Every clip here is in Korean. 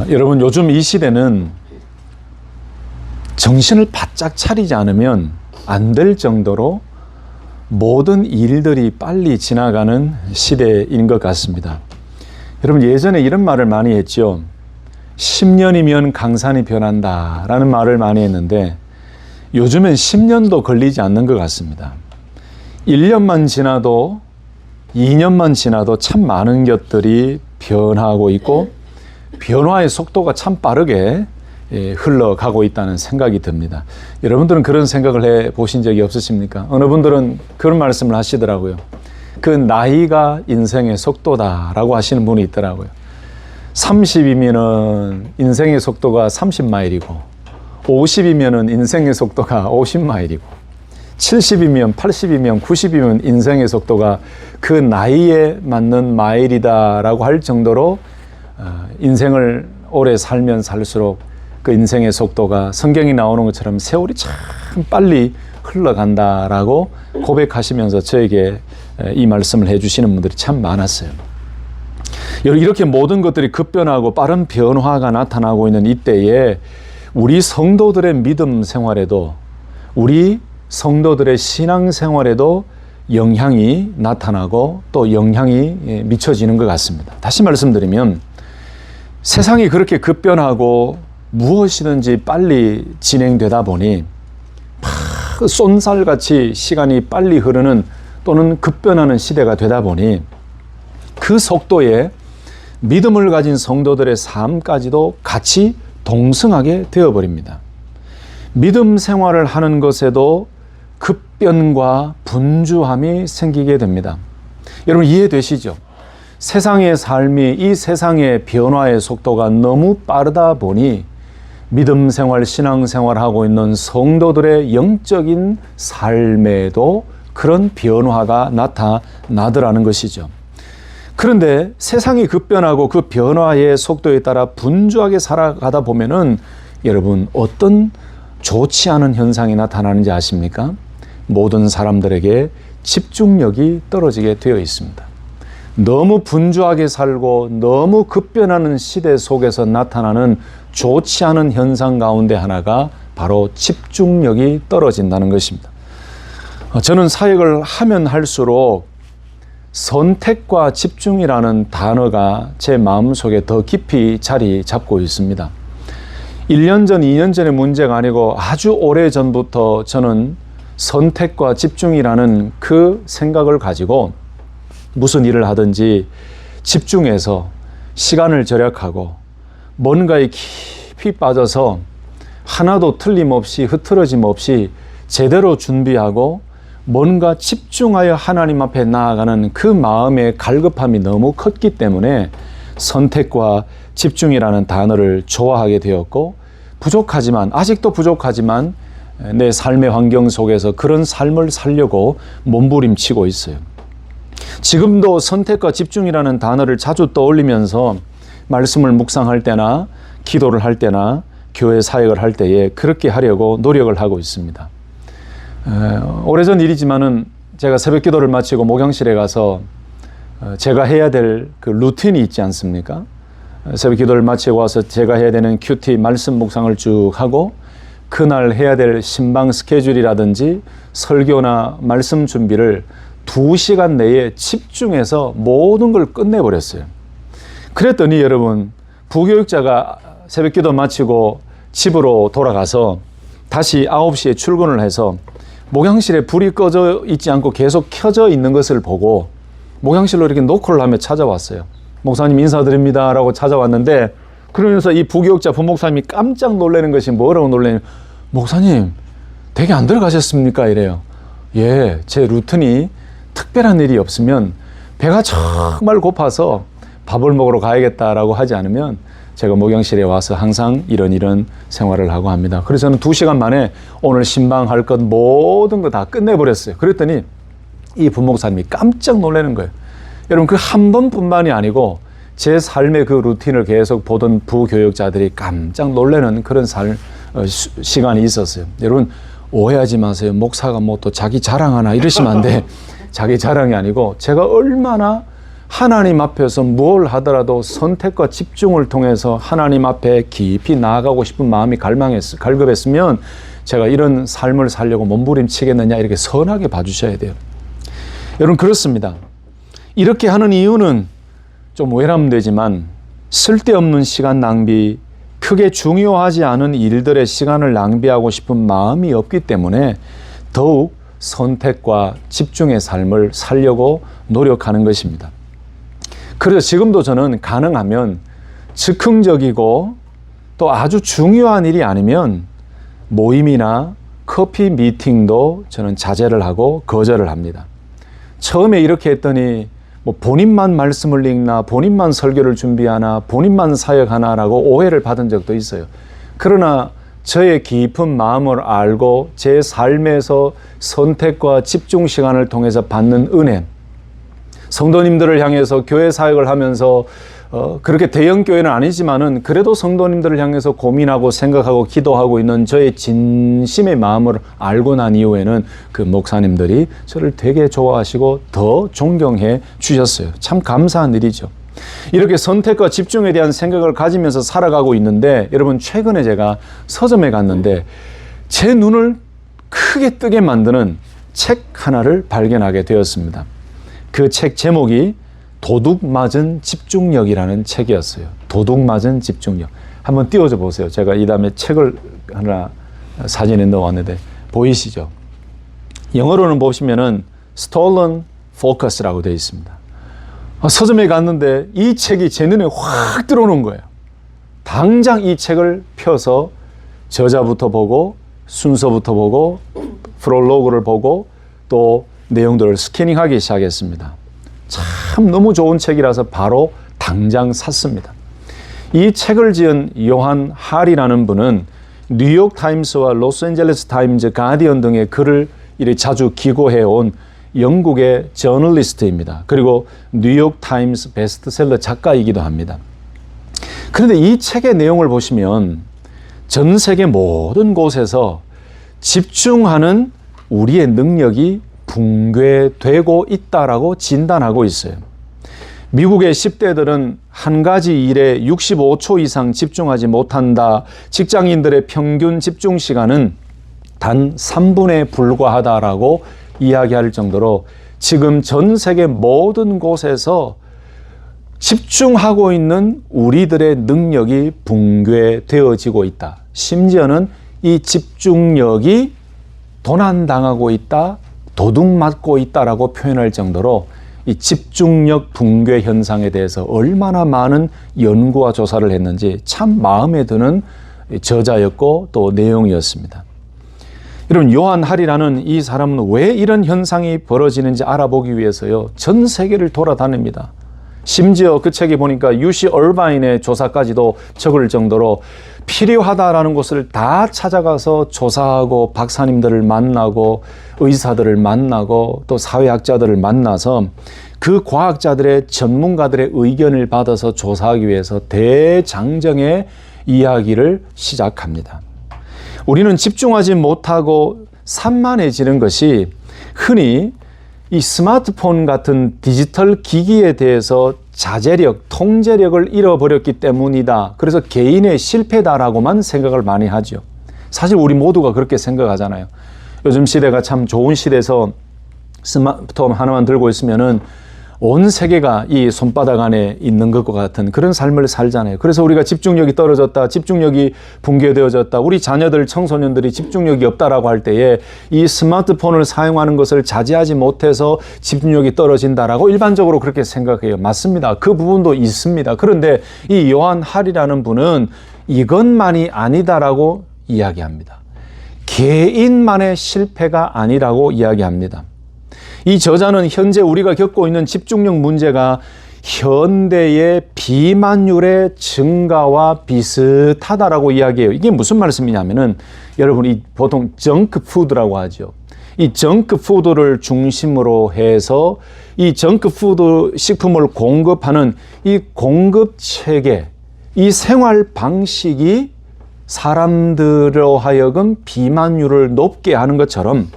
여러분, 요즘 이 시대는 정신을 바짝 차리지 않으면 안 될 정도로 모든 일들이 빨리 지나가는 시대인 것 같습니다. 여러분, 예전에 이런 말을 많이 했죠. 10년이면 강산이 변한다 라는 말을 많이 했는데 요즘엔 10년도 걸리지 않는 것 같습니다. 1년만 지나도 2년만 지나도 참 많은 것들이 변하고 있고 변화의 속도가 참 빠르게 흘러가고 있다는 생각이 듭니다. 여러분들은 그런 생각을 해 보신 적이 없으십니까? 어느 분들은 그런 말씀을 하시더라고요. 그 나이가 인생의 속도다라고 하시는 분이 있더라고요. 30이면은 인생의 속도가 30마일이고 50이면은 인생의 속도가 50마일이고 70이면 80이면 90이면 인생의 속도가 그 나이에 맞는 마일이다라고 할 정도로 인생을 오래 살면 살수록 그 인생의 속도가 성경이 나오는 것처럼 세월이 참 빨리 흘러간다라고 고백하시면서 저에게 이 말씀을 해주시는 분들이 참 많았어요. 이렇게 모든 것들이 급변하고 빠른 변화가 나타나고 있는 이때에 우리 성도들의 믿음 생활에도 우리 성도들의 신앙 생활에도 영향이 나타나고 또 영향이 미쳐지는 것 같습니다. 다시 말씀드리면 세상이 그렇게 급변하고 무엇이든지 빨리 진행되다 보니 쏜살같이 시간이 빨리 흐르는 또는 급변하는 시대가 되다 보니 그 속도에 믿음을 가진 성도들의 삶까지도 같이 동승하게 되어버립니다. 믿음 생활을 하는 것에도 급변과 분주함이 생기게 됩니다. 여러분 이해되시죠? 세상의 삶이 이 세상의 변화의 속도가 너무 빠르다 보니 믿음 생활, 신앙 생활하고 있는 성도들의 영적인 삶에도 그런 변화가 나타나더라는 것이죠. 그런데 세상이 급변하고 그 변화의 속도에 따라 분주하게 살아가다 보면은 여러분 어떤 좋지 않은 현상이 나타나는지 아십니까? 모든 사람들에게 집중력이 떨어지게 되어 있습니다. 너무 분주하게 살고 너무 급변하는 시대 속에서 나타나는 좋지 않은 현상 가운데 하나가 바로 집중력이 떨어진다는 것입니다. 저는 사역을 하면 할수록 선택과 집중이라는 단어가 제 마음속에 더 깊이 자리 잡고 있습니다. 1년 전, 2년 전의 문제가 아니고 아주 오래 전부터 저는 선택과 집중이라는 그 생각을 가지고 무슨 일을 하든지 집중해서 시간을 절약하고 뭔가에 깊이 빠져서 하나도 틀림없이 흐트러짐 없이 제대로 준비하고 뭔가 집중하여 하나님 앞에 나아가는 그 마음의 갈급함이 너무 컸기 때문에 선택과 집중이라는 단어를 좋아하게 되었고 아직도 부족하지만 내 삶의 환경 속에서 그런 삶을 살려고 몸부림치고 있어요. 지금도 선택과 집중이라는 단어를 자주 떠올리면서 말씀을 묵상할 때나 기도를 할 때나 교회 사역을 할 때에 그렇게 하려고 노력을 하고 있습니다. 오래전 일이지만은 제가 새벽 기도를 마치고 목양실에 가서 제가 해야 될 그 루틴이 있지 않습니까? 새벽 기도를 마치고 와서 제가 해야 되는 큐티 말씀 묵상을 쭉 하고 그날 해야 될 신방 스케줄이라든지 설교나 말씀 준비를 2시간 내에 집중해서 모든 걸 끝내버렸어요. 그랬더니 여러분 부교육자가 새벽 기도 마치고 집으로 돌아가서 다시 9시에 출근을 해서 목양실에 불이 꺼져 있지 않고 계속 켜져 있는 것을 보고 목양실로 이렇게 노크를 하며 찾아왔어요. 목사님 인사드립니다 라고 찾아왔는데 그러면서 이 부교육자 부목사님이 깜짝 놀라는 것이 뭐라고 놀라냐면 목사님 댁에 안 들어가셨습니까? 이래요. 예, 제 루틴이 특별한 일이 없으면 배가 정말 고파서 밥을 먹으러 가야겠다라고 하지 않으면 제가 목양실에 와서 항상 이런 생활을 하고 합니다. 그래서 저는 2시간 만에 오늘 신방할 것 모든 거 다 끝내버렸어요. 그랬더니 이 부목사님이 깜짝 놀라는 거예요. 여러분 그 한 번뿐만이 아니고 제 삶의 그 루틴을 계속 보던 부교육자들이 깜짝 놀라는 그런 시간이 있었어요. 여러분 오해하지 마세요. 목사가 뭐 또 자기 자랑하나 이러시면 안 돼. 자기 자랑이 아니고 제가 얼마나 하나님 앞에서 뭘 하더라도 선택과 집중을 통해서 하나님 앞에 깊이 나아가고 싶은 마음이 갈급했으면 제가 이런 삶을 살려고 몸부림치겠느냐 이렇게 선하게 봐주셔야 돼요. 여러분 그렇습니다. 이렇게 하는 이유는 좀 외람되지만 쓸데없는 시간 낭비, 크게 중요하지 않은 일들의 시간을 낭비하고 싶은 마음이 없기 때문에 더욱 선택과 집중의 삶을 살려고 노력하는 것입니다. 그래서 지금도 저는 가능하면 즉흥적이고 또 아주 중요한 일이 아니면 모임이나 커피 미팅도 저는 자제를 하고 거절을 합니다. 처음에 이렇게 했더니 뭐 본인만 말씀을 읽나, 본인만 설교를 준비하나, 본인만 사역하나라고 오해를 받은 적도 있어요. 그러나 저의 깊은 마음을 알고 제 삶에서 선택과 집중 시간을 통해서 받는 은혜, 성도님들을 향해서 교회 사역을 하면서 그렇게 대형 교회는 아니지만은 그래도 성도님들을 향해서 고민하고 생각하고 기도하고 있는 저의 진심의 마음을 알고 난 이후에는 그 목사님들이 저를 되게 좋아하시고 더 존경해 주셨어요. 참 감사한 일이죠. 이렇게 선택과 집중에 대한 생각을 가지면서 살아가고 있는데 여러분 최근에 제가 서점에 갔는데 제 눈을 크게 뜨게 만드는 책 하나를 발견하게 되었습니다. 그 책 제목이 도둑맞은 집중력이라는 책이었어요. 도둑맞은 집중력. 한번 띄워줘 보세요. 제가 이 다음에 책을 하나 사진에 넣어왔는데 보이시죠? 영어로는 보시면은 Stolen Focus라고 되어 있습니다. 서점에 갔는데 이 책이 제 눈에 확 들어오는 거예요. 당장 이 책을 펴서 저자부터 보고 순서부터 보고 프롤로그를 보고 또 내용들을 스캐닝하기 시작했습니다. 참 너무 좋은 책이라서 바로 당장 샀습니다. 이 책을 지은 요한 할이라는 분은 뉴욕 타임스와 로스앤젤레스 타임즈, 가디언 등의 글을 이렇게 자주 기고해온 영국의 저널리스트입니다. 그리고 뉴욕 타임스 베스트셀러 작가이기도 합니다. 그런데 이 책의 내용을 보시면 전 세계 모든 곳에서 집중하는 우리의 능력이 붕괴되고 있다라고 진단하고 있어요. 미국의 10대들은 한 가지 일에 65초 이상 집중하지 못한다. 직장인들의 평균 집중 시간은 단 3분에 불과하다라고 이야기할 정도로 지금 전 세계 모든 곳에서 집중하고 있는 우리들의 능력이 붕괴되어지고 있다. 심지어는 이 집중력이 도난당하고 있다, 도둑맞고 있다라고 표현할 정도로 이 집중력 붕괴 현상에 대해서 얼마나 많은 연구와 조사를 했는지 참 마음에 드는 저자였고 또 내용이었습니다. 여러분 요한 할이라는 이 사람은 왜 이런 현상이 벌어지는지 알아보기 위해서요 전 세계를 돌아다닙니다. 심지어 그 책에 보니까 UC 얼바인의 조사까지도 적을 정도로 필요하다라는 곳을 다 찾아가서 조사하고 박사님들을 만나고 의사들을 만나고 또 사회학자들을 만나서 그 과학자들의 전문가들의 의견을 받아서 조사하기 위해서 대장정의 이야기를 시작합니다. 우리는 집중하지 못하고 산만해지는 것이 흔히 이 스마트폰 같은 디지털 기기에 대해서 자제력, 통제력을 잃어버렸기 때문이다. 그래서 개인의 실패다라고만 생각을 많이 하죠. 사실 우리 모두가 그렇게 생각하잖아요. 요즘 시대가 참 좋은 시대에서 스마트폰 하나만 들고 있으면은 온 세계가 이 손바닥 안에 있는 것과 같은 그런 삶을 살잖아요. 그래서 우리가 집중력이 떨어졌다, 집중력이 붕괴되어졌다, 우리 자녀들, 청소년들이 집중력이 없다라고 할 때에 이 스마트폰을 사용하는 것을 자제하지 못해서 집중력이 떨어진다라고 일반적으로 그렇게 생각해요. 맞습니다. 그 부분도 있습니다. 그런데 이 요한 할이라는 분은 이것만이 아니다라고 이야기합니다. 개인만의 실패가 아니라고 이야기합니다. 이 저자는 현재 우리가 겪고 있는 집중력 문제가 현대의 비만율의 증가와 비슷하다라고 이야기해요. 이게 무슨 말씀이냐면은 여러분이 보통 정크푸드라고 하죠. 이 정크푸드를 중심으로 해서 이 정크푸드 식품을 공급하는 이 공급 체계, 이 생활 방식이 사람들로 하여금 비만율을 높게 하는 것처럼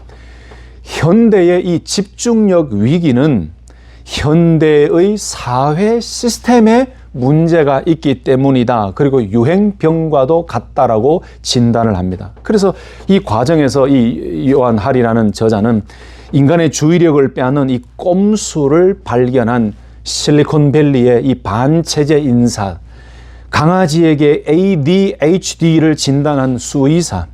현대의 이 집중력 위기는 현대의 사회 시스템에 문제가 있기 때문이다. 그리고 유행병과도 같다라고 진단을 합니다. 그래서 이 과정에서 이 요한 할이라는 저자는 인간의 주의력을 빼앗는 이 꼼수를 발견한 실리콘밸리의 이 반체제 인사, 강아지에게 ADHD를 진단한 수의사,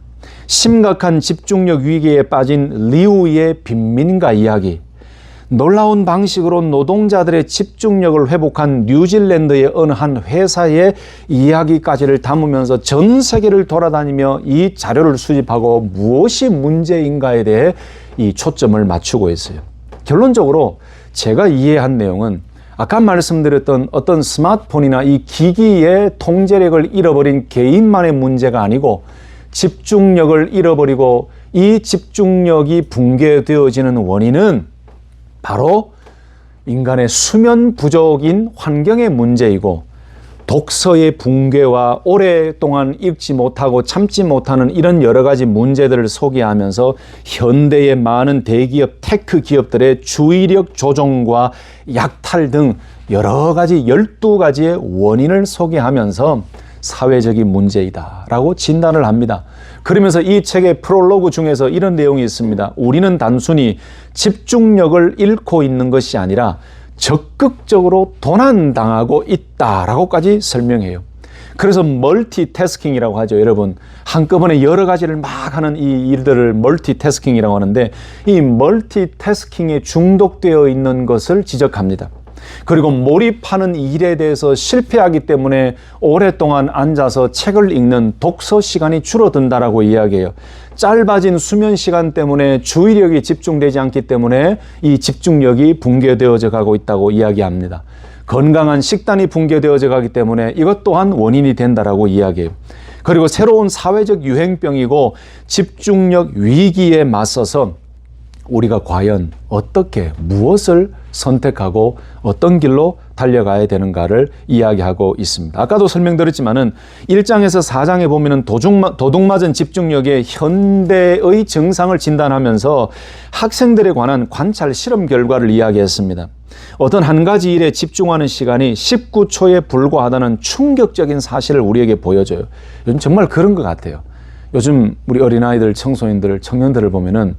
심각한 집중력 위기에 빠진 리우의 빈민가 이야기, 놀라운 방식으로 노동자들의 집중력을 회복한 뉴질랜드의 어느 한 회사의 이야기까지를 담으면서 전 세계를 돌아다니며 이 자료를 수집하고 무엇이 문제인가에 대해 이 초점을 맞추고 있어요. 결론적으로 제가 이해한 내용은 아까 말씀드렸던 어떤 스마트폰이나 이 기기의 통제력을 잃어버린 개인만의 문제가 아니고 집중력을 잃어버리고 이 집중력이 붕괴되어지는 원인은 바로 인간의 수면 부족인 환경의 문제이고 독서의 붕괴와 오랫동안 읽지 못하고 참지 못하는 이런 여러 가지 문제들을 소개하면서 현대의 많은 대기업, 테크 기업들의 주의력 조정과 약탈 등 여러 가지 12가지의 원인을 소개하면서 사회적인 문제이다라고 진단을 합니다. 그러면서 이 책의 프롤로그 중에서 이런 내용이 있습니다. 우리는 단순히 집중력을 잃고 있는 것이 아니라 적극적으로 도난당하고 있다라고까지 설명해요. 그래서 멀티태스킹이라고 하죠. 여러분, 한꺼번에 여러 가지를 막 하는 이 일들을 멀티태스킹이라고 하는데 이 멀티태스킹에 중독되어 있는 것을 지적합니다. 그리고 몰입하는 일에 대해서 실패하기 때문에 오랫동안 앉아서 책을 읽는 독서 시간이 줄어든다라고 이야기해요. 짧아진 수면 시간 때문에 주의력이 집중되지 않기 때문에 이 집중력이 붕괴되어져 가고 있다고 이야기합니다. 건강한 식단이 붕괴되어져 가기 때문에 이것 또한 원인이 된다라고 이야기해요. 그리고 새로운 사회적 유행병이고 집중력 위기에 맞서서 우리가 과연 어떻게 무엇을 선택하고 어떤 길로 달려가야 되는가를 이야기하고 있습니다. 아까도 설명드렸지만은 1장에서 4장에 보면은 도둑맞은 집중력의 현대의 증상을 진단하면서 학생들에 관한 관찰 실험 결과를 이야기했습니다. 어떤 한 가지 일에 집중하는 시간이 19초에 불과하다는 충격적인 사실을 우리에게 보여줘요. 요즘 정말 그런 것 같아요. 요즘 우리 어린아이들, 청소년들, 청년들을 보면은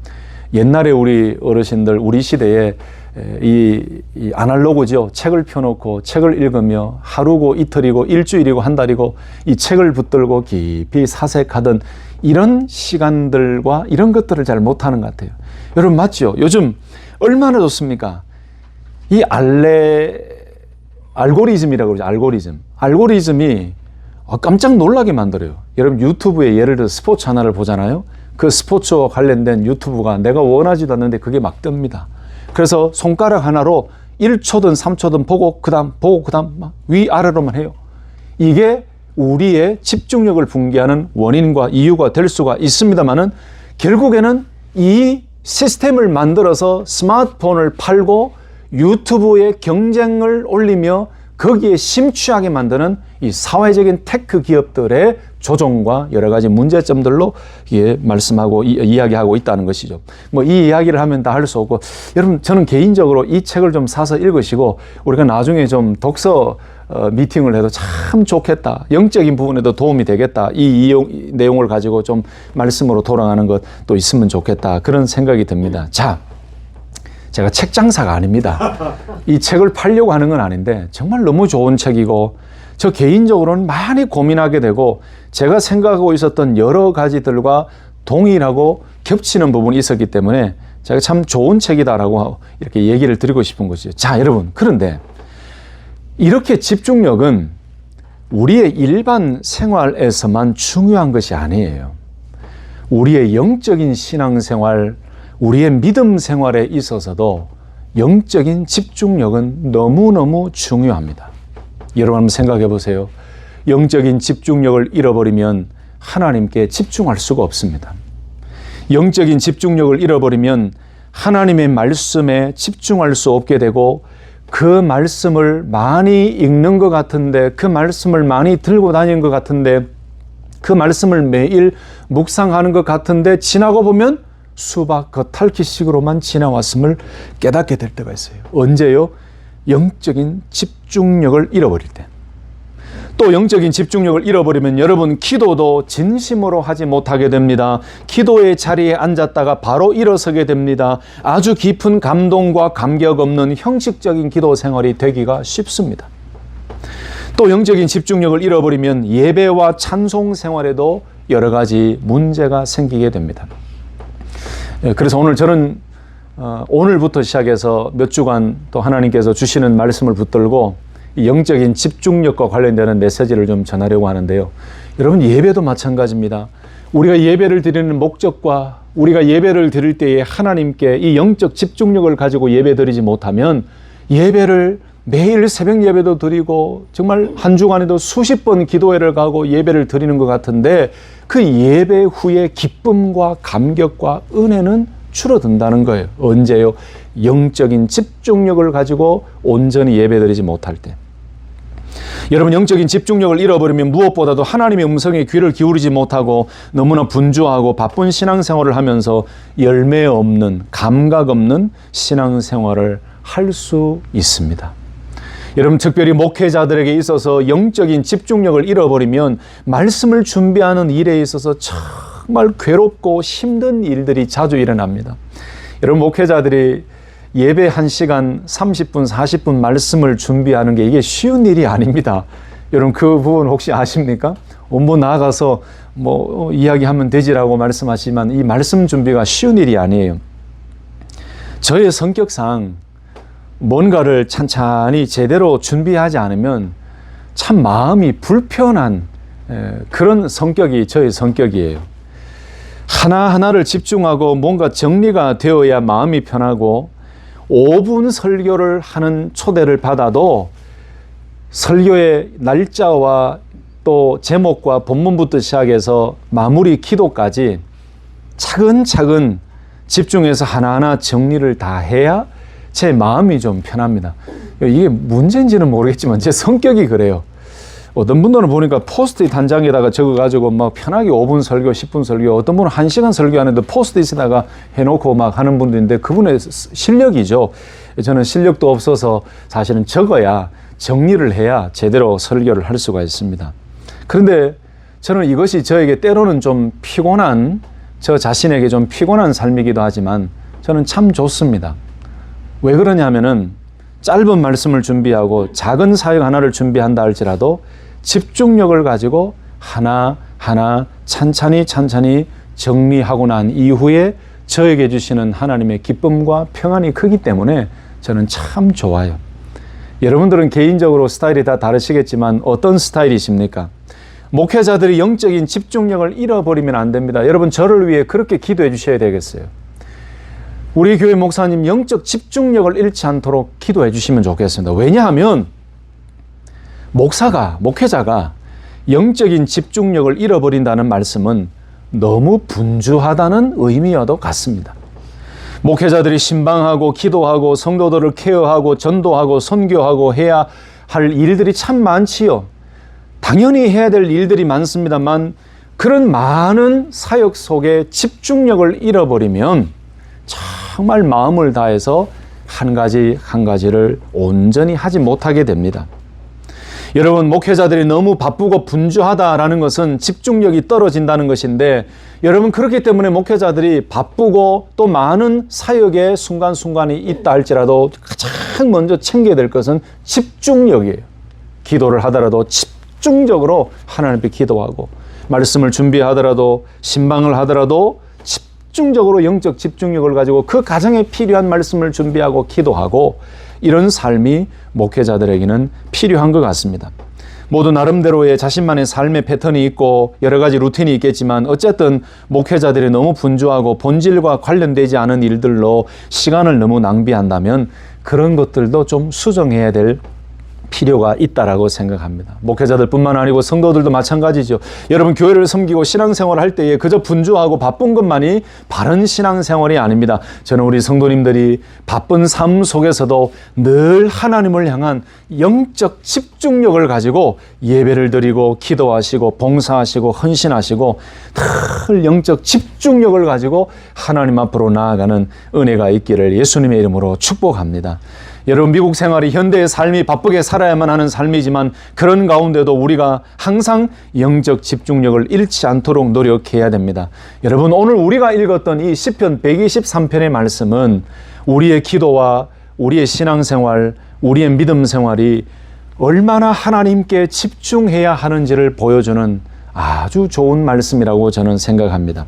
옛날에 우리 어르신들, 우리 시대에 이 아날로그죠. 책을 펴놓고 책을 읽으며 하루고 이틀이고 일주일이고 한 달이고 이 책을 붙들고 깊이 사색하던 이런 시간들과 이런 것들을 잘 못하는 것 같아요. 여러분 맞죠? 요즘 얼마나 좋습니까? 이 알고리즘이라고 그러죠. 알고리즘이 깜짝 놀라게 만들어요. 여러분 유튜브에 예를 들어 스포츠 하나를 보잖아요. 그 스포츠와 관련된 유튜브가 내가 원하지도 않는데 그게 막 뜹니다. 그래서 손가락 하나로 1초든 3초든 보고 그다음 막 위아래로만 해요. 이게 우리의 집중력을 붕괴하는 원인과 이유가 될 수가 있습니다만은 결국에는 이 시스템을 만들어서 스마트폰을 팔고 유튜브에 경쟁을 올리며 거기에 심취하게 만드는 이 사회적인 테크 기업들의 조정과 여러 가지 문제점들로 말씀하고 이야기하고 있다는 것이죠. 뭐 이 이야기를 하면 다 할 수 없고, 여러분 저는 개인적으로 이 책을 좀 사서 읽으시고 우리가 나중에 좀 독서 미팅을 해도 참 좋겠다. 영적인 부분에도 도움이 되겠다. 이 내용을 가지고 좀 말씀으로 돌아가는 것도 있으면 좋겠다. 그런 생각이 듭니다. 자, 제가 책 장사가 아닙니다. 이 책을 팔려고 하는 건 아닌데 정말 너무 좋은 책이고 저 개인적으로는 많이 고민하게 되고 제가 생각하고 있었던 여러 가지들과 동일하고 겹치는 부분이 있었기 때문에 제가 참 좋은 책이다라고 이렇게 얘기를 드리고 싶은 것이죠. 자, 여러분, 그런데 이렇게 집중력은 우리의 일반 생활에서만 중요한 것이 아니에요. 우리의 영적인 신앙생활, 우리의 믿음 생활에 있어서도 영적인 집중력은 너무너무 중요합니다. 여러분 한번 생각해 보세요. 영적인 집중력을 잃어버리면 하나님께 집중할 수가 없습니다. 영적인 집중력을 잃어버리면 하나님의 말씀에 집중할 수 없게 되고 그 말씀을 많이 읽는 것 같은데 그 말씀을 많이 들고 다니는 것 같은데 그 말씀을 매일 묵상하는 것 같은데 지나고 보면 수박 겉핥기식으로만 지나왔음을 깨닫게 될 때가 있어요. 언제요? 영적인 집중력을 잃어버릴 때, 또 영적인 집중력을 잃어버리면 여러분 기도도 진심으로 하지 못하게 됩니다. 기도의 자리에 앉았다가 바로 일어서게 됩니다. 아주 깊은 감동과 감격 없는 형식적인 기도 생활이 되기가 쉽습니다. 또 영적인 집중력을 잃어버리면 예배와 찬송 생활에도 여러 가지 문제가 생기게 됩니다. 그래서 오늘 저는 오늘부터 시작해서 몇 주간 또 하나님께서 주시는 말씀을 붙들고 영적인 집중력과 관련되는 메시지를 좀 전하려고 하는데요. 여러분, 예배도 마찬가지입니다. 우리가 예배를 드리는 목적과 우리가 예배를 드릴 때에 하나님께 이 영적 집중력을 가지고 예배 드리지 못하면 예배를 매일 새벽 예배도 드리고 정말 한 주간에도 수십 번 기도회를 가고 예배를 드리는 것 같은데 그 예배 후에 기쁨과 감격과 은혜는 줄어든다는 거예요. 언제요? 영적인 집중력을 가지고 온전히 예배 드리지 못할 때. 여러분, 영적인 집중력을 잃어버리면 무엇보다도 하나님의 음성에 귀를 기울이지 못하고 너무나 분주하고 바쁜 신앙생활을 하면서 열매 없는, 감각 없는 신앙생활을 할 수 있습니다. 여러분, 특별히 목회자들에게 있어서 영적인 집중력을 잃어버리면 말씀을 준비하는 일에 있어서 정말 괴롭고 힘든 일들이 자주 일어납니다. 여러분, 목회자들이 예배 1시간 30분, 40분 말씀을 준비하는 게 이게 쉬운 일이 아닙니다. 여러분, 그 부분 혹시 아십니까? 원부 나아가서 이야기하면 되지라고 말씀하시지만 이 말씀 준비가 쉬운 일이 아니에요. 저의 성격상 뭔가를 찬찬히 제대로 준비하지 않으면 참 마음이 불편한 그런 성격이 저의 성격이에요. 하나하나를 집중하고 뭔가 정리가 되어야 마음이 편하고 5분 설교를 하는 초대를 받아도 설교의 날짜와 또 제목과 본문부터 시작해서 마무리 기도까지 차근차근 집중해서 하나하나 정리를 다 해야 제 마음이 좀 편합니다. 이게 문제인지는 모르겠지만 제 성격이 그래요. 어떤 분들은 보니까 포스트잇 한 장에다가 적어가지고 막 편하게 5분 설교, 10분 설교, 어떤 분은 1시간 설교하는데 포스트잇에다가 해놓고 막 하는 분도 있는데 그분의 실력이죠. 저는 실력도 없어서 사실은 적어야 정리를 해야 제대로 설교를 할 수가 있습니다. 그런데 저는 이것이 저에게 때로는 좀 피곤한, 저 자신에게 좀 피곤한 삶이기도 하지만 저는 참 좋습니다. 왜 그러냐면은 짧은 말씀을 준비하고 작은 사역 하나를 준비한다 할지라도 집중력을 가지고 하나하나 찬찬히 정리하고 난 이후에 저에게 주시는 하나님의 기쁨과 평안이 크기 때문에 저는 참 좋아요. 여러분들은 개인적으로 스타일이 다 다르시겠지만 어떤 스타일이십니까? 목회자들이 영적인 집중력을 잃어버리면 안 됩니다. 여러분, 저를 위해 그렇게 기도해 주셔야 되겠어요. 우리 교회 목사님 영적 집중력을 잃지 않도록 기도해 주시면 좋겠습니다. 왜냐하면 목회자가 영적인 집중력을 잃어버린다는 말씀은 너무 분주하다는 의미와도 같습니다. 목회자들이 신방하고 기도하고 성도들을 케어하고 전도하고 선교하고 해야 할 일들이 참 많지요. 당연히 해야 될 일들이 많습니다만 그런 많은 사역 속에 집중력을 잃어버리면 정말 마음을 다해서 한 가지 한 가지를 온전히 하지 못하게 됩니다. 여러분, 목회자들이 너무 바쁘고 분주하다라는 것은 집중력이 떨어진다는 것인데 여러분, 그렇기 때문에 목회자들이 바쁘고 또 많은 사역의 순간순간이 있다 할지라도 가장 먼저 챙겨야 될 것은 집중력이에요. 기도를 하더라도 집중적으로 하나님 앞에 기도하고 말씀을 준비하더라도 신방을 하더라도 집중적으로 영적 집중력을 가지고 그 가정에 필요한 말씀을 준비하고 기도하고 이런 삶이 목회자들에게는 필요한 것 같습니다. 모두 나름대로의 자신만의 삶의 패턴이 있고 여러 가지 루틴이 있겠지만 어쨌든 목회자들이 너무 분주하고 본질과 관련되지 않은 일들로 시간을 너무 낭비한다면 그런 것들도 좀 수정해야 될 필요가 있다라고 생각합니다. 목회자들뿐만 아니고 성도들도 마찬가지죠. 여러분, 교회를 섬기고 신앙생활을 할 때에 그저 분주하고 바쁜 것만이 바른 신앙생활이 아닙니다. 저는 우리 성도님들이 바쁜 삶 속에서도 늘 하나님을 향한 영적 집중력을 가지고 예배를 드리고 기도하시고 봉사하시고 헌신하시고 늘 영적 집중력을 가지고 하나님 앞으로 나아가는 은혜가 있기를 예수님의 이름으로 축복합니다. 여러분, 미국 생활이 현대의 삶이 바쁘게 살아야만 하는 삶이지만 그런 가운데도 우리가 항상 영적 집중력을 잃지 않도록 노력해야 됩니다. 여러분, 오늘 우리가 읽었던 이 시편 123편의 말씀은 우리의 기도와 우리의 신앙생활, 우리의 믿음 생활이 얼마나 하나님께 집중해야 하는지를 보여주는 아주 좋은 말씀이라고 저는 생각합니다.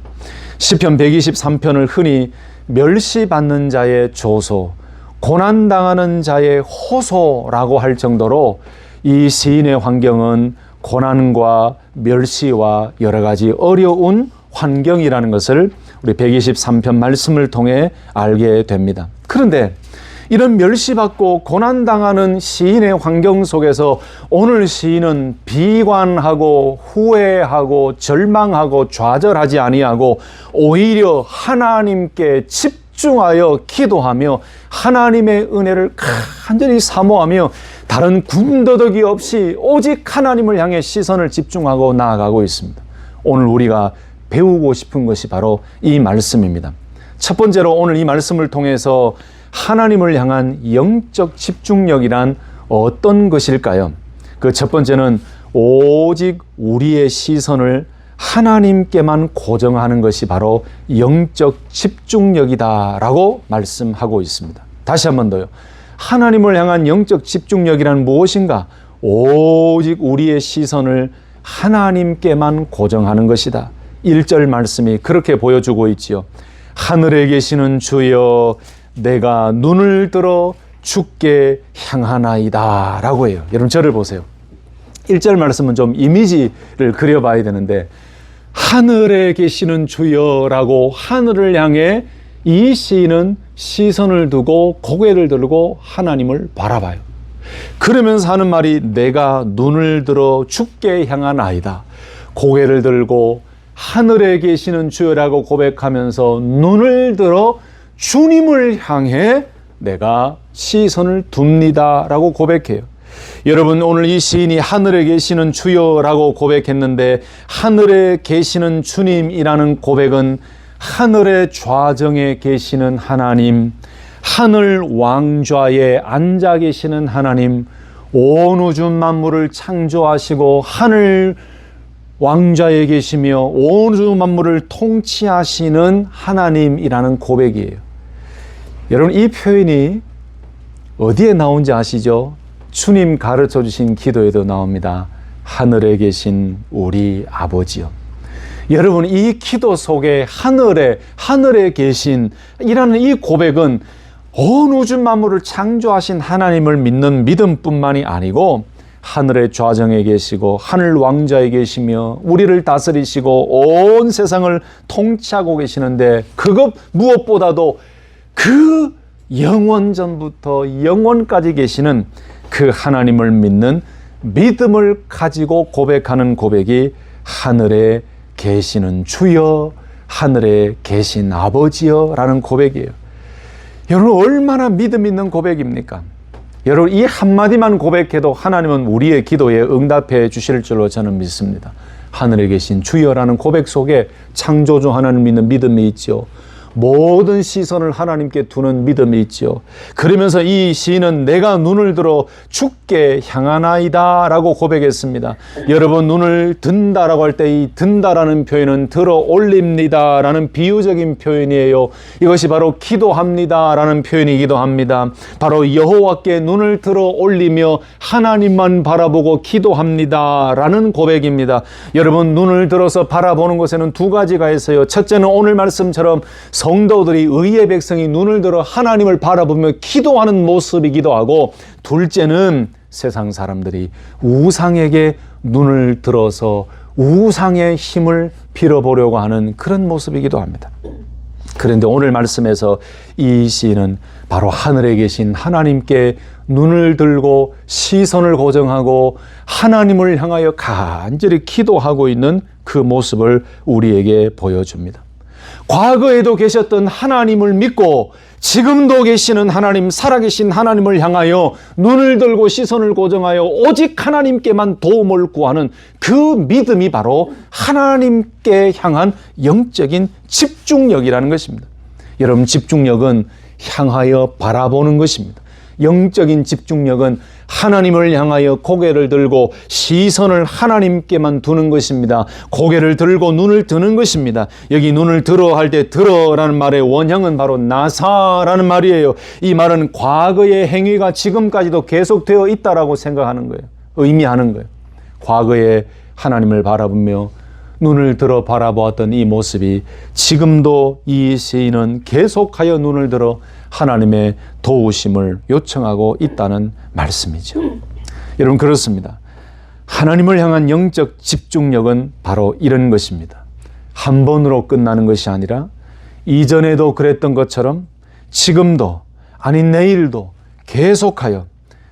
시편 123편을 흔히 멸시받는 자의 조소, 고난당하는 자의 호소라고 할 정도로 이 시인의 환경은 고난과 멸시와 여러 가지 어려운 환경이라는 것을 우리 123편 말씀을 통해 알게 됩니다. 그런데 이런 멸시받고 고난당하는 시인의 환경 속에서 오늘 시인은 비관하고 후회하고 절망하고 좌절하지 아니하고 오히려 하나님께 집중하여 기도하며 하나님의 은혜를 간절히 사모하며 다른 군더더기 없이 오직 하나님을 향해 시선을 집중하고 나아가고 있습니다. 오늘 우리가 배우고 싶은 것이 바로 이 말씀입니다. 첫 번째로 오늘 이 말씀을 통해서 하나님을 향한 영적 집중력이란 어떤 것일까요? 그 첫 번째는 오직 우리의 시선을 하나님께만 고정하는 것이 바로 영적 집중력이다라고 말씀하고 있습니다. 다시 한 번 더요. 하나님을 향한 영적 집중력이란 무엇인가? 오직 우리의 시선을 하나님께만 고정하는 것이다. 1절 말씀이 그렇게 보여주고 있지요. 하늘에 계시는 주여 내가 눈을 들어 주께 향하나이다 라고 해요. 여러분 저를 보세요. 1절 말씀은 좀 이미지를 그려봐야 되는데 하늘에 계시는 주여라고 하늘을 향해 이 시인은 시선을 두고 고개를 들고 하나님을 바라봐요. 그러면서 하는 말이 내가 눈을 들어 주께 향하나이다. 고개를 들고 하늘에 계시는 주여라고 고백하면서 눈을 들어 주님을 향해 내가 시선을 둡니다 라고 고백해요. 여러분 오늘 이 시인이 하늘에 계시는 주여라고 고백했는데 하늘에 계시는 주님이라는 고백은 하늘의 좌정에 계시는 하나님, 하늘 왕좌에 앉아 계시는 하나님, 온 우주 만물을 창조하시고 하늘 왕좌에 계시며 온 우주 만물을 통치하시는 하나님이라는 고백이에요. 여러분 이 표현이 어디에 나온지 아시죠? 주님 가르쳐 주신 기도에도 나옵니다. 하늘에 계신 우리 아버지요. 여러분 이 기도 속에 하늘에 계신 이라는 이 고백은 온 우주 만물을 창조하신 하나님을 믿는 믿음뿐만이 아니고 하늘의 좌정에 계시고 하늘 왕좌에 계시며 우리를 다스리시고 온 세상을 통치하고 계시는데 그것 무엇보다도 그 영원전부터 영원까지 계시는 그 하나님을 믿는 믿음을 가지고 고백하는 고백이 하늘에 계시는 주여, 하늘에 계신 아버지여 라는 고백이에요. 여러분 얼마나 믿음 있는 고백입니까? 여러분 이 한마디만 고백해도 하나님은 우리의 기도에 응답해 주실 줄로 저는 믿습니다. 하늘에 계신 주여라는 고백 속에 창조주 하나님 믿는 믿음이 있죠. 모든 시선을 하나님께 두는 믿음이 있죠. 그러면서 이 시인은 내가 눈을 들어 주께 향하나이다 라고 고백했습니다. 여러분 눈을 든다라고 할 때 이 든다라는 표현은 들어 올립니다 라는 비유적인 표현이에요. 이것이 바로 기도합니다 라는 표현이기도 합니다. 바로 여호와께 눈을 들어 올리며 하나님만 바라보고 기도합니다 라는 고백입니다. 여러분 눈을 들어서 바라보는 것에는 두 가지가 있어요. 첫째는 오늘 말씀처럼 성도들이 의의 백성이 눈을 들어 하나님을 바라보며 기도하는 모습이기도 하고, 둘째는 세상 사람들이 우상에게 눈을 들어서 우상의 힘을 빌어보려고 하는 그런 모습이기도 합니다. 그런데 오늘 말씀에서 이 시인은 바로 하늘에 계신 하나님께 눈을 들고 시선을 고정하고 하나님을 향하여 간절히 기도하고 있는 그 모습을 우리에게 보여줍니다. 과거에도 계셨던 하나님을 믿고 지금도 계시는 하나님, 살아계신 하나님을 향하여 눈을 들고 시선을 고정하여 오직 하나님께만 도움을 구하는 그 믿음이 바로 하나님께 향한 영적인 집중력이라는 것입니다. 여러분 집중력은 향하여 바라보는 것입니다. 영적인 집중력은 하나님을 향하여 고개를 들고 시선을 하나님께만 두는 것입니다. 고개를 들고 눈을 드는 것입니다. 여기 눈을 들어 할 때 들어라는 말의 원형은 바로 나사라는 말이에요. 이 말은 과거의 행위가 지금까지도 계속되어 있다라고 생각하는 거예요. 의미하는 거예요. 과거에 하나님을 바라보며 눈을 들어 바라보았던 이 모습이 지금도 이 시인은 계속하여 눈을 들어 하나님의 도우심을 요청하고 있다는 말씀이죠. 여러분, 그렇습니다. 하나님을 향한 영적 집중력은 바로 이런 것입니다. 한 번으로 끝나는 것이 아니라 이전에도 그랬던 것처럼 지금도 아니 내일도 계속하여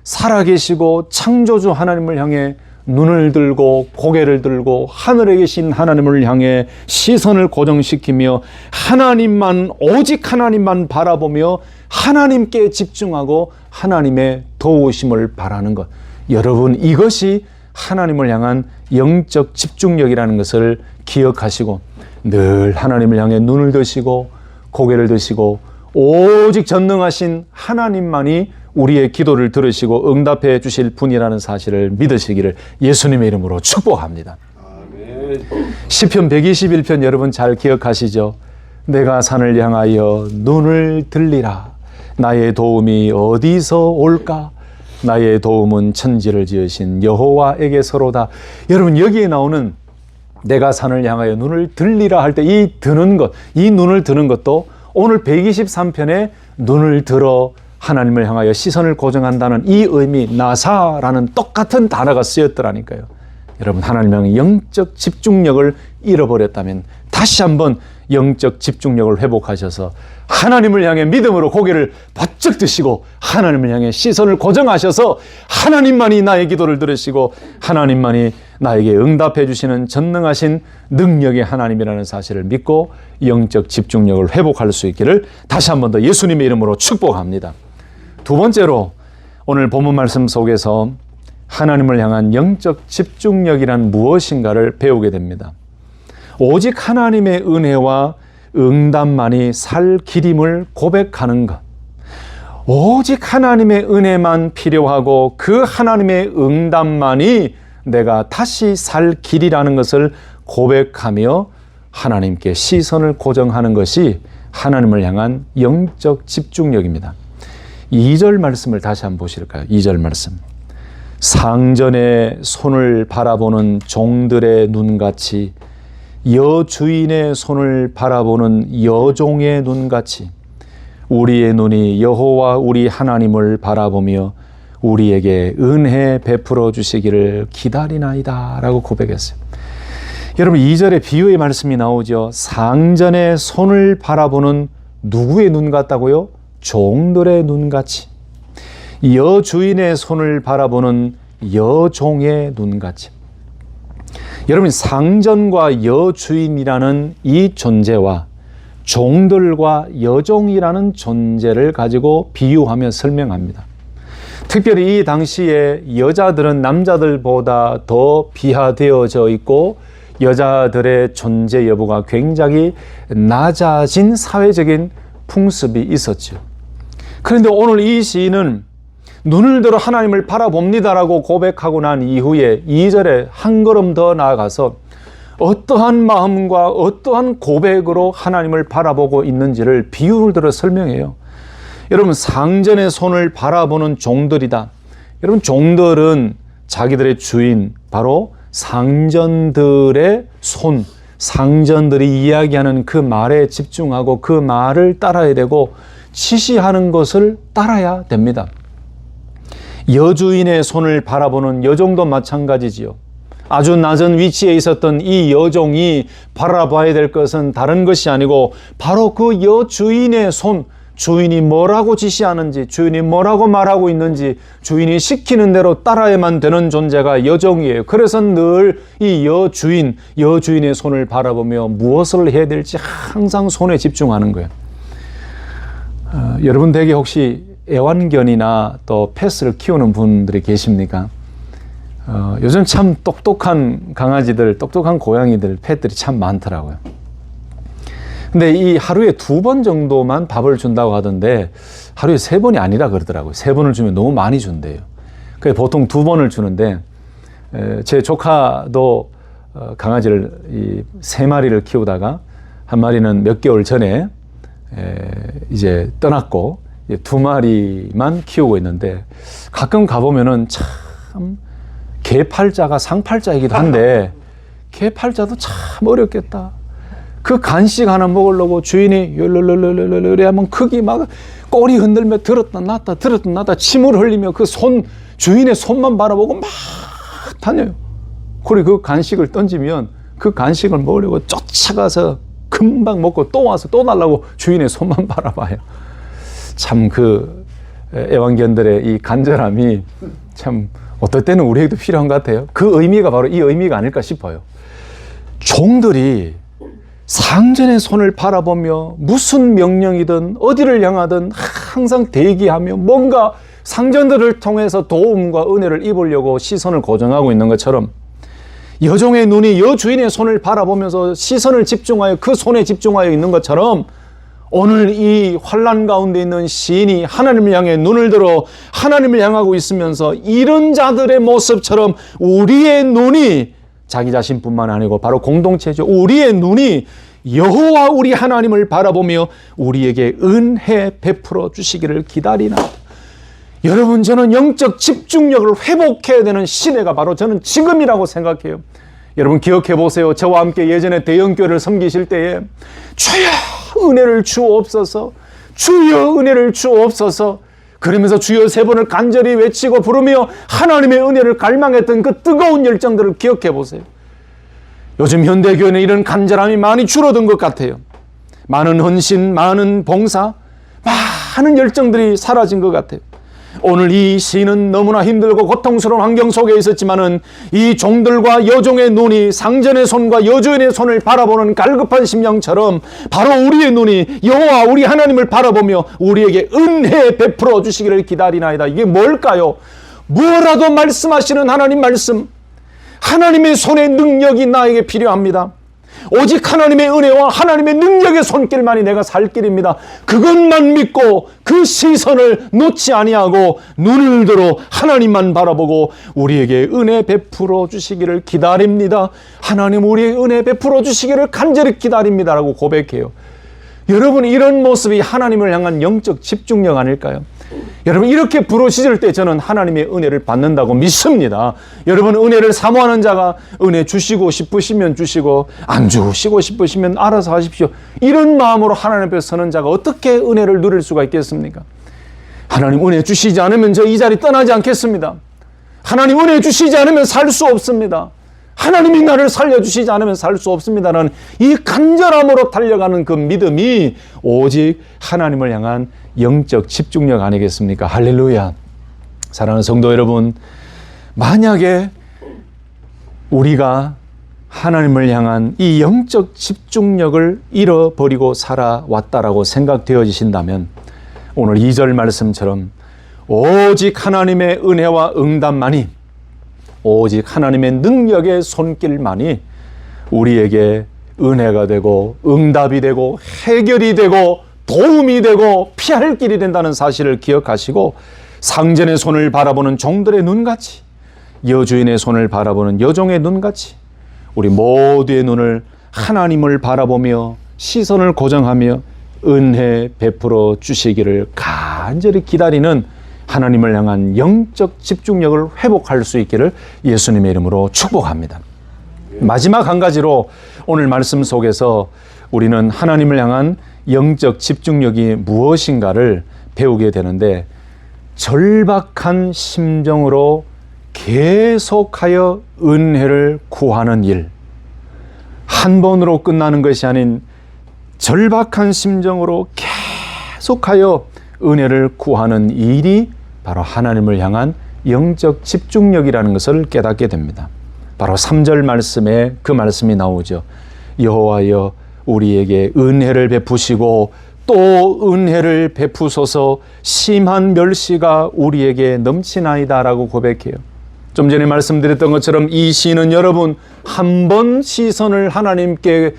살아계시고 창조주 하나님을 향해 눈을 들고 고개를 들고 하늘에 계신 하나님을 향해 시선을 고정시키며 하나님만, 오직 하나님만 바라보며 하나님께 집중하고 하나님의 도우심을 바라는 것. 여러분, 이것이 하나님을 향한 영적 집중력이라는 것을 기억하시고 늘 하나님을 향해 눈을 드시고 고개를 드시고 오직 전능하신 하나님만이 우리의 기도를 들으시고 응답해 주실 분이라는 사실을 믿으시기를 예수님의 이름으로 축복합니다. 아멘. 시편 121편 여러분 잘 기억하시죠? 내가 산을 향하여 눈을 들리라. 나의 도움이 어디서 올까? 나의 도움은 천지를 지으신 여호와에게서로다. 여러분, 여기에 나오는 내가 산을 향하여 눈을 들리라 할 때 이 드는 것, 이 눈을 드는 것도 오늘 123편에 눈을 들어 하나님을 향하여 시선을 고정한다는 이 의미, 나사라는 똑같은 단어가 쓰였더라니까요. 여러분, 하나님 향해 영적 집중력을 잃어버렸다면 다시 한번 영적 집중력을 회복하셔서 하나님을 향해 믿음으로 고개를 바짝 드시고 하나님을 향해 시선을 고정하셔서 하나님만이 나의 기도를 들으시고 하나님만이 나에게 응답해 주시는 전능하신 능력의 하나님이라는 사실을 믿고 영적 집중력을 회복할 수 있기를 다시 한 번 더 예수님의 이름으로 축복합니다. 두 번째로 오늘 본문 말씀 속에서 하나님을 향한 영적 집중력이란 무엇인가를 배우게 됩니다. 오직 하나님의 은혜와 응답만이 살 길임을 고백하는 것. 오직 하나님의 은혜만 필요하고 그 하나님의 응답만이 내가 다시 살 길이라는 것을 고백하며 하나님께 시선을 고정하는 것이 하나님을 향한 영적 집중력입니다. 2절 말씀을 다시 한번 보실까요? 2절 말씀. 상전의 손을 바라보는 종들의 눈같이 여주인의 손을 바라보는 여종의 눈같이 우리의 눈이 여호와 우리 하나님을 바라보며 우리에게 은혜 베풀어 주시기를 기다리나이다 라고 고백했어요. 여러분, 2절에 비유의 말씀이 나오죠. 상전의 손을 바라보는 누구의 눈 같다고요? 종들의 눈같이. 여주인의 손을 바라보는 여종의 눈같이. 여러분, 상전과 여주인이라는 이 존재와 종들과 여종이라는 존재를 가지고 비유하며 설명합니다. 특별히 이 당시에 여자들은 남자들보다 더 비하되어져 있고 여자들의 존재 여부가 굉장히 낮아진 사회적인 풍습이 있었죠. 그런데 오늘 이 시인은 눈을 들어 하나님을 바라봅니다라고 고백하고 난 이후에 2절에 한 걸음 더 나아가서 어떠한 마음과 어떠한 고백으로 하나님을 바라보고 있는지를 비유를 들어 설명해요. 여러분, 상전의 손을 바라보는 종들이다. 여러분, 종들은 자기들의 주인, 바로 상전들의 손, 상전들이 이야기하는 그 말에 집중하고 그 말을 따라야 되고 지시하는 것을 따라야 됩니다. 여주인의 손을 바라보는 여종도 마찬가지지요. 아주 낮은 위치에 있었던 이 여종이 바라봐야 될 것은 다른 것이 아니고 바로 그 여주인의 손, 주인이 뭐라고 지시하는지, 주인이 뭐라고 말하고 있는지, 주인이 시키는 대로 따라야만 되는 존재가 여종이에요. 그래서 늘 이 여주인의 손을 바라보며 무엇을 해야 될지 항상 손에 집중하는 거예요. 여러분 댁에 혹시 애완견이나 또 펫을 키우는 분들이 계십니까? 요즘 참 똑똑한 강아지들, 똑똑한 고양이들, 펫들이 참 많더라고요. 근데 이 하루에 2번 정도만 밥을 준다고 하던데 하루에 3번이 아니라 그러더라고요. 3번을 주면 너무 많이 준대요. 그래서 보통 2번을 주는데 제 조카도 강아지를 3마리를 키우다가 한 마리는 몇 개월 전에 이제 떠났고 2마리만 키우고 있는데 가끔 가보면은 참 개팔자가 상팔자이기도 한데 개팔자도 참 어렵겠다. 그 간식 하나 먹으려고 주인이 열르르르르르 하면 크기 막 꼬리 흔들며 들었다 놨다 들었다 놨다 침을 흘리며 그 주인의 손만 바라보고 막 다녀요. 그리고 그 간식을 던지면 그 간식을 먹으려고 쫓아가서 금방 먹고 또 와서 또 달라고 주인의 손만 바라봐요. 참 그 애완견들의 이 간절함이 참 어떨 때는 우리에게도 필요한 것 같아요. 그 의미가 바로 이 의미가 아닐까 싶어요. 종들이 상전의 손을 바라보며 무슨 명령이든 어디를 향하든 항상 대기하며 뭔가 상전들을 통해서 도움과 은혜를 입으려고 시선을 고정하고 있는 것처럼 여종의 눈이 여주인의 손을 바라보면서 시선을 집중하여 그 손에 집중하여 있는 것처럼 오늘 이 환난 가운데 있는 시인이 하나님을 향해 눈을 들어 하나님을 향하고 있으면서 이런 자들의 모습처럼 우리의 눈이 자기 자신뿐만 아니고 바로 공동체죠. 우리의 눈이 여호와 우리 하나님을 바라보며 우리에게 은혜 베풀어 주시기를 기다리나이다. 여러분, 저는 영적 집중력을 회복해야 되는 시대가 바로 저는 지금이라고 생각해요. 여러분 기억해 보세요. 저와 함께 예전에 대형교회를 섬기실 때에 주여 은혜를 주옵소서, 주여 은혜를 주옵소서 그러면서 주여 3번을 간절히 외치고 부르며 하나님의 은혜를 갈망했던 그 뜨거운 열정들을 기억해 보세요. 요즘 현대교회는 이런 간절함이 많이 줄어든 것 같아요. 많은 헌신, 많은 봉사, 많은 열정들이 사라진 것 같아요. 오늘 이 시인은 너무나 힘들고 고통스러운 환경 속에 있었지만은 이 종들과 여종의 눈이 상전의 손과 여주인의 손을 바라보는 갈급한 심령처럼 바로 우리의 눈이 여호와 우리 하나님을 바라보며 우리에게 은혜 베풀어 주시기를 기다리나이다. 이게 뭘까요? 뭐라도 말씀하시는 하나님 말씀, 하나님의 손의 능력이 나에게 필요합니다. 오직 하나님의 은혜와 하나님의 능력의 손길만이 내가 살 길입니다. 그것만 믿고 그 시선을 놓지 아니하고 눈을 들어 하나님만 바라보고 우리에게 은혜 베풀어 주시기를 기다립니다. 하나님 우리의 은혜 베풀어 주시기를 간절히 기다립니다라고 고백해요. 여러분, 이런 모습이 하나님을 향한 영적 집중력 아닐까요? 여러분, 이렇게 부르짖을 때 저는 하나님의 은혜를 받는다고 믿습니다. 여러분, 은혜를 사모하는 자가 은혜 주시고 싶으시면 주시고 안 주시고 싶으시면 알아서 하십시오. 이런 마음으로 하나님 앞에 서는 자가 어떻게 은혜를 누릴 수가 있겠습니까? 하나님 은혜 주시지 않으면 저 이 자리 떠나지 않겠습니다. 하나님 은혜 주시지 않으면 살 수 없습니다. 하나님이 나를 살려주시지 않으면 살 수 없습니다라는 이 간절함으로 달려가는 그 믿음이 오직 하나님을 향한 영적 집중력 아니겠습니까? 할렐루야. 사랑하는 성도 여러분, 만약에 우리가 하나님을 향한 이 영적 집중력을 잃어버리고 살아왔다라고 생각되어지신다면 오늘 2절 말씀처럼 오직 하나님의 은혜와 응답만이, 오직 하나님의 능력의 손길만이 우리에게 은혜가 되고 응답이 되고 해결이 되고 도움이 되고 피할 길이 된다는 사실을 기억하시고 상전의 손을 바라보는 종들의 눈같이, 여주인의 손을 바라보는 여종의 눈같이 우리 모두의 눈을 하나님을 바라보며 시선을 고정하며 은혜 베풀어 주시기를 간절히 기다리는 하나님을 향한 영적 집중력을 회복할 수 있기를 예수님의 이름으로 축복합니다. 마지막 한 가지로 오늘 말씀 속에서 우리는 하나님을 향한 영적 집중력이 무엇인가를 배우게 되는데, 절박한 심정으로 계속하여 은혜를 구하는 일, 한 번으로 끝나는 것이 아닌 절박한 심정으로 계속하여 은혜를 구하는 일이 바로 하나님을 향한 영적 집중력이라는 것을 깨닫게 됩니다. 바로 3절 말씀에 그 말씀이 나오죠. 여호와여 우리에게 은혜를 베푸시고 또 은혜를 베푸소서, 심한 멸시가 우리에게 넘치나이다 라고 고백해요. 좀 전에 말씀드렸던 것처럼 이 시는 여러분 한 번 시선을 하나님께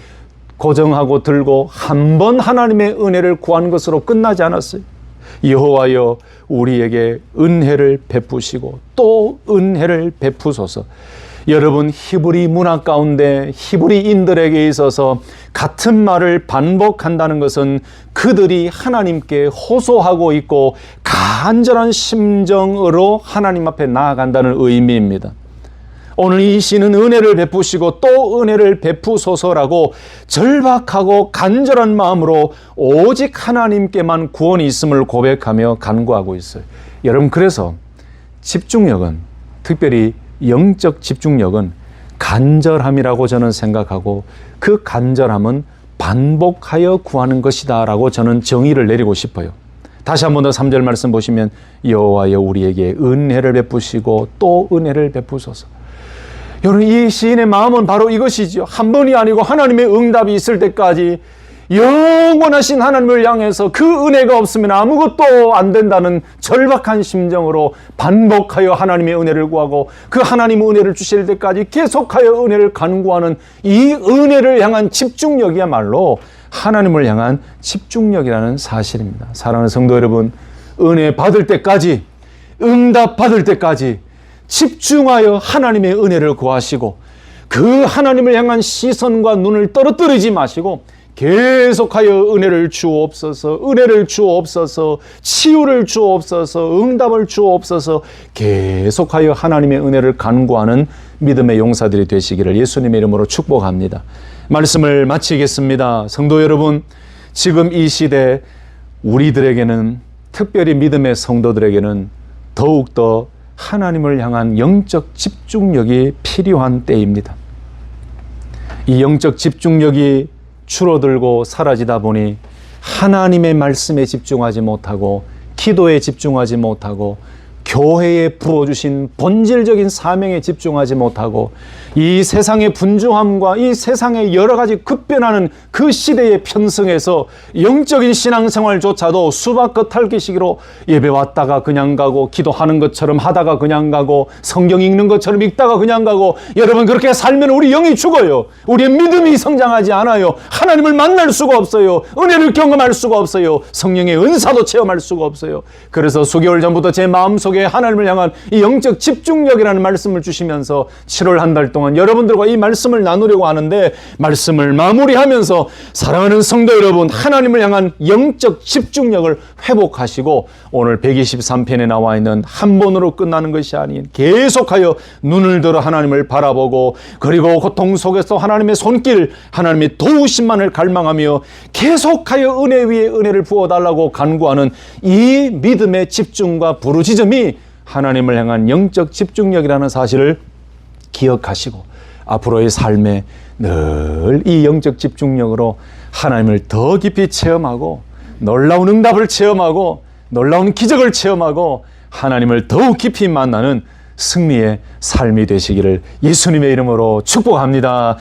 고정하고 들고 한 번 하나님의 은혜를 구한 것으로 끝나지 않았어요. 여호와여 우리에게 은혜를 베푸시고 또 은혜를 베푸소서. 여러분, 히브리 문화 가운데 히브리인들에게 있어서 같은 말을 반복한다는 것은 그들이 하나님께 호소하고 있고 간절한 심정으로 하나님 앞에 나아간다는 의미입니다. 오늘 이 시는 은혜를 베푸시고 또 은혜를 베푸소서라고 절박하고 간절한 마음으로 오직 하나님께만 구원이 있음을 고백하며 간구하고 있어요. 여러분, 그래서 집중력은, 특별히 영적 집중력은 간절함이라고 저는 생각하고, 그 간절함은 반복하여 구하는 것이다 라고 저는 정의를 내리고 싶어요. 다시 한 번 더 3절 말씀 보시면 여호와여 우리에게 은혜를 베푸시고 또 은혜를 베푸소서. 여러분, 이 시인의 마음은 바로 이것이죠. 한 번이 아니고 하나님의 응답이 있을 때까지 영원하신 하나님을 향해서 그 은혜가 없으면 아무것도 안 된다는 절박한 심정으로 반복하여 하나님의 은혜를 구하고, 그 하나님의 은혜를 주실 때까지 계속하여 은혜를 간구하는 이 은혜를 향한 집중력이야말로 하나님을 향한 집중력이라는 사실입니다. 사랑하는 성도 여러분, 은혜 받을 때까지, 응답 받을 때까지 집중하여 하나님의 은혜를 구하시고, 그 하나님을 향한 시선과 눈을 떨어뜨리지 마시고 계속하여 은혜를 주옵소서, 은혜를 주옵소서, 치유를 주옵소서, 응답을 주옵소서, 계속하여 하나님의 은혜를 간구하는 믿음의 용사들이 되시기를 예수님의 이름으로 축복합니다. 말씀을 마치겠습니다. 성도 여러분, 지금 이 시대 우리들에게는, 특별히 믿음의 성도들에게는 더욱더 하나님을 향한 영적 집중력이 필요한 때입니다. 이 영적 집중력이 줄어들고 사라지다 보니 하나님의 말씀에 집중하지 못하고, 기도에 집중하지 못하고, 교회에 부어주신 본질적인 사명에 집중하지 못하고, 이 세상의 분주함과 이 세상의 여러 가지 급변하는 그 시대에 편승해서 영적인 신앙생활조차도 수박겉 핥기식으로 예배 왔다가 그냥 가고, 기도하는 것처럼 하다가 그냥 가고, 성경 읽는 것처럼 읽다가 그냥 가고, 여러분, 그렇게 살면 우리 영이 죽어요. 우리의 믿음이 성장하지 않아요. 하나님을 만날 수가 없어요. 은혜를 경험할 수가 없어요. 성령의 은사도 체험할 수가 없어요. 그래서 수개월 전부터 제 마음속에 하나님을 향한 이 영적 집중력이라는 말씀을 주시면서 7월 한 달 동안 여러분들과 이 말씀을 나누려고 하는데, 말씀을 마무리하면서 사랑하는 성도 여러분, 하나님을 향한 영적 집중력을 회복하시고, 오늘 123편에 나와 있는 한 번으로 끝나는 것이 아닌 계속하여 눈을 들어 하나님을 바라보고, 그리고 고통 속에서 하나님의 손길, 하나님의 도우심만을 갈망하며 계속하여 은혜 위에 은혜를 부어달라고 간구하는 이 믿음의 집중과 부르짖음이 하나님을 향한 영적 집중력이라는 사실을 기억하시고, 앞으로의 삶에 늘 이 영적 집중력으로 하나님을 더 깊이 체험하고, 놀라운 응답을 체험하고, 놀라운 기적을 체험하고, 하나님을 더욱 깊이 만나는 승리의 삶이 되시기를 예수님의 이름으로 축복합니다.